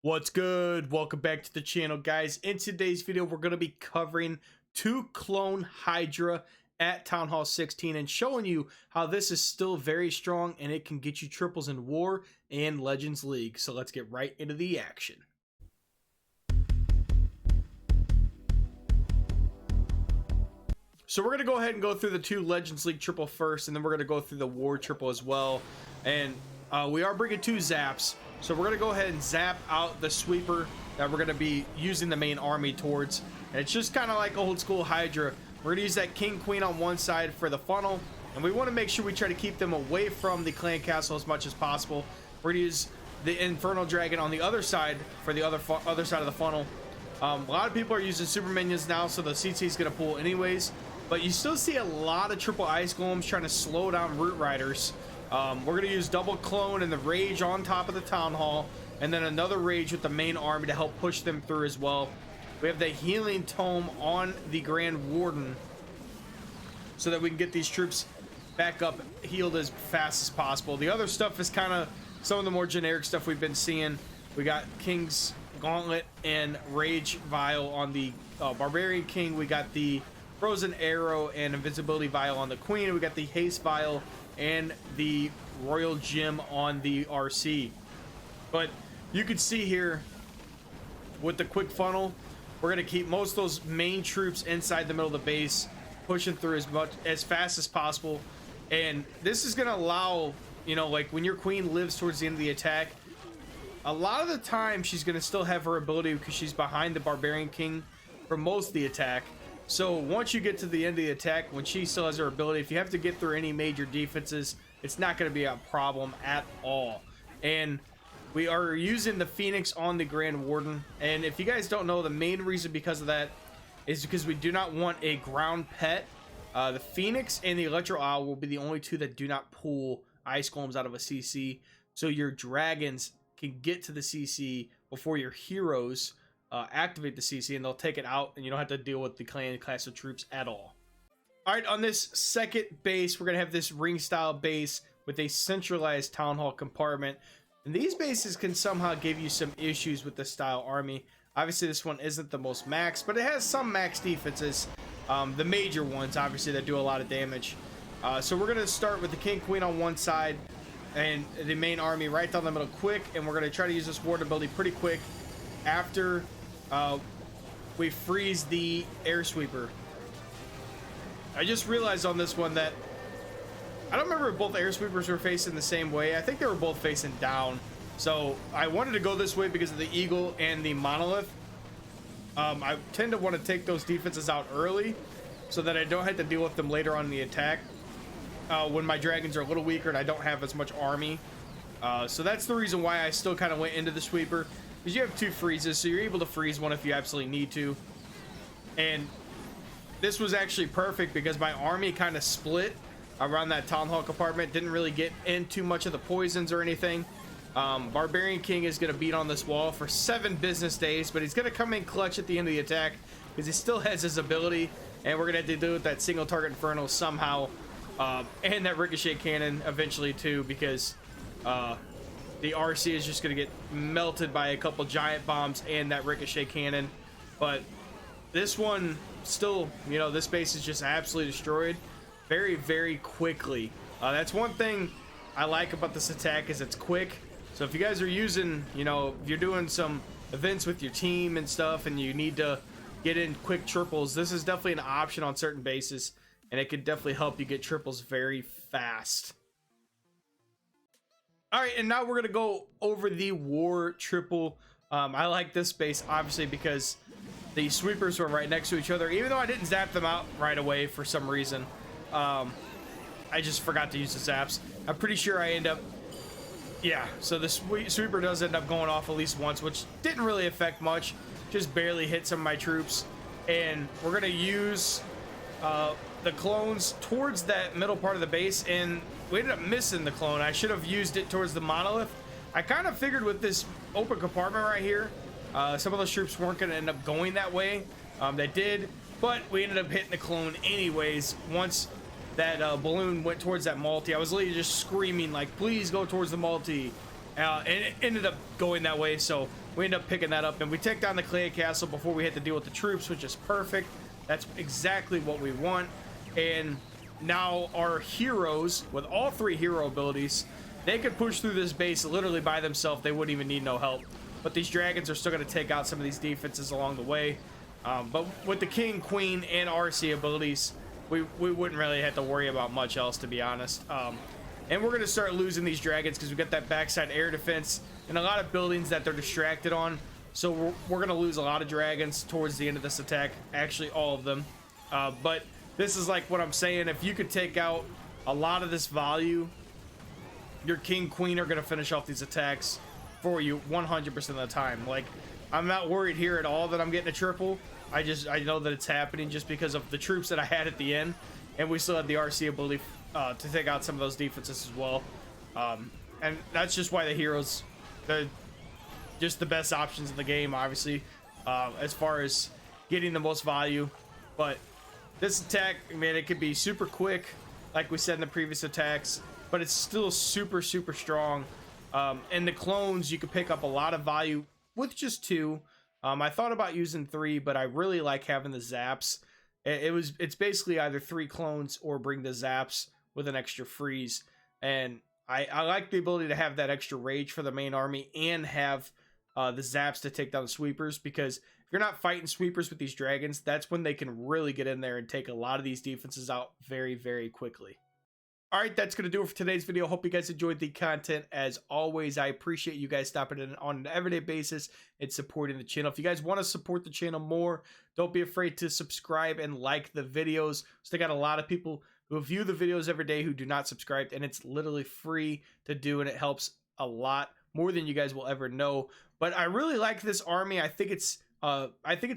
What's good? Welcome back to the channel, guys. In today's video, we're going to be covering 2 clone Hydra at Town Hall 16 and showing you how this is still very strong and it can get you triples in War and Legends League. So let's get right into the action. So we're going to go ahead and go through the 2 Legends League triple first, and then we're going to go through the War triple as well. And we are bringing 2 zaps. So we're going to go ahead and zap out the sweeper that we're going to be using the main army towards. And it's just kind of like old school Hydra. We're going to use that king queen on one side for the funnel. And we want to make sure we try to keep them away from the clan castle as much as possible. We're going to use the infernal dragon on the other side for the other side of the funnel. A lot of people are using super minions now, so the CC is going to pull anyways. But you still see a lot of triple ice golems trying to slow down root riders. We're going to use double clone and the rage on top of the town hall, and then another rage with the main army to help push them through as well. We have the healing tome on the grand warden so that we can get these troops back up healed as fast as possible. The other stuff is kind of some of the more generic stuff we've been seeing. We got King's Gauntlet and Rage Vial on the Barbarian King. We got the Frozen Arrow and Invincibility Vial on the Queen. We got the Haste Vial and the Royal Gem on the RC. But you can see here with the quick funnel, we're going to keep most of those main troops inside the middle of the base, pushing through as fast as possible. And this is going to allow, you know, like when your queen lives towards the end of the attack, a lot of the time she's going to still have her ability because she's behind the Barbarian King for most of the attack. So once you get to the end of the attack, when she still has her ability, if you have to get through any major defenses, it's not going to be a problem at all. And we are using the Phoenix on the Grand Warden. And if you guys don't know, the main reason because of that is because we do not want a ground pet. The Phoenix and the Electro Owl will be the only 2 that do not pull ice golems out of a CC. So your dragons can get to the CC before your heroes activate the CC, and they'll take it out, and you don't have to deal with the clan class of troops at all. All right, on this second base, we're gonna have this ring style base with a centralized town hall compartment, and these bases can somehow give you some issues with the style army. Obviously this one isn't the most max, but it has some max defenses, the major ones obviously that do a lot of damage. So we're gonna start with the king queen on one side and the main army right down the middle quick, and we're gonna try to use this ward ability pretty quick after we freeze the air sweeper. I just realized on this one that I don't remember if both air sweepers were facing the same way. I think they were both facing down, so I wanted to go this way because of the eagle and the monolith. I tend to want to take those defenses out early so that I don't have to deal with them later on in the attack when my dragons are a little weaker and I don't have as much army. So that's the reason why I still kind of went into the sweeper, because you have 2 freezes, so you're able to freeze one if you absolutely need to. And this was actually perfect because my army kind of split around that town hall compartment, didn't really get in too much of the poisons or anything. Barbarian King is going to beat on this wall for 7 business days, but he's going to come in clutch at the end of the attack because he still has his ability, and we're going to have to do with that single target inferno somehow, and that ricochet cannon eventually too, because the RC is just going to get melted by a couple giant bombs and that ricochet cannon. But this one still, you know, this base is just absolutely destroyed very, very quickly. That's one thing I like about this attack, is it's quick. So if you guys are using, you know, if you're doing some events with your team and stuff and you need to get in quick triples, this is definitely an option on certain bases, and it could definitely help you get triples very fast. All right, and now we're gonna go over the war triple. I like this base obviously because the sweepers were right next to each other, even though I didn't zap them out right away for some reason. I just forgot to use the zaps. I'm pretty sure I end up, yeah, so the sweeper does end up going off at least once, which didn't really affect much, just barely hit some of my troops. And we're gonna use the clones towards that middle part of the base, and we ended up missing the clone. I should have used it towards the monolith. I kind of figured with this open compartment right here, some of those troops weren't going to end up going that way. They did, but we ended up hitting the clone anyways. Once that balloon went towards that multi, I was literally just screaming like, please go towards the multi, and it ended up going that way, so we ended up picking that up, and we take down the clay castle before we had to deal with the troops, which is perfect. That's exactly what we want. And now our heroes, with all 3 hero abilities, they could push through this base literally by themselves. They wouldn't even need no help. But these dragons are still going to take out some of these defenses along the way. But with the king, queen, and RC abilities, we wouldn't really have to worry about much else, to be honest. And we're going to start losing these dragons because we got that backside air defense and a lot of buildings that they're distracted on. So we're going to lose a lot of dragons towards the end of this attack. Actually, all of them. But this is like what I'm saying. If you could take out a lot of this value, your king, queen are going to finish off these attacks for you 100% of the time. Like, I'm not worried here at all that I'm getting a triple. I know that it's happening just because of the troops that I had at the end, and we still had the RC ability to take out some of those defenses as well. And that's just why the heroes, they're just the best options in the game, obviously, as far as getting the most value. But this attack, man, it could be super quick, like we said in the previous attacks, but it's still super strong. And the clones, you could pick up a lot of value with just 2. I thought about using 3, but I really like having the zaps. It's basically either 3 clones or bring the zaps with an extra freeze. And I like the ability to have that extra rage for the main army and have the zaps to take down the sweepers, because if you're not fighting sweepers with these dragons, that's when they can really get in there and take a lot of these defenses out very quickly. All right, that's going to do it for today's video. Hope you guys enjoyed the content. As always, I appreciate you guys stopping in on an everyday basis and supporting the channel. If you guys want to support the channel more, don't be afraid to subscribe and like the videos. So they got a lot of people who view the videos every day who do not subscribe, and it's literally free to do, and it helps a lot more than you guys will ever know. But I really like this army. I think it's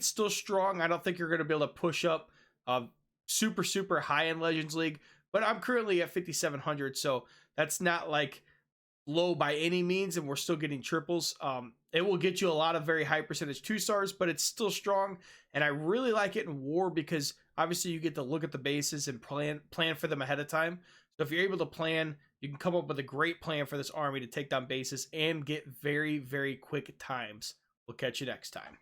still strong. I don't think you're going to be able to push up super high in Legends League. But I'm currently at 5,700, so that's not like low by any means, and we're still getting triples. It will get you a lot of very high percentage 2-stars, but it's still strong, and I really like it in war because obviously you get to look at the bases and plan for them ahead of time. So if you're able to plan, you can come up with a great plan for this army to take down bases and get very quick times. We'll catch you next time.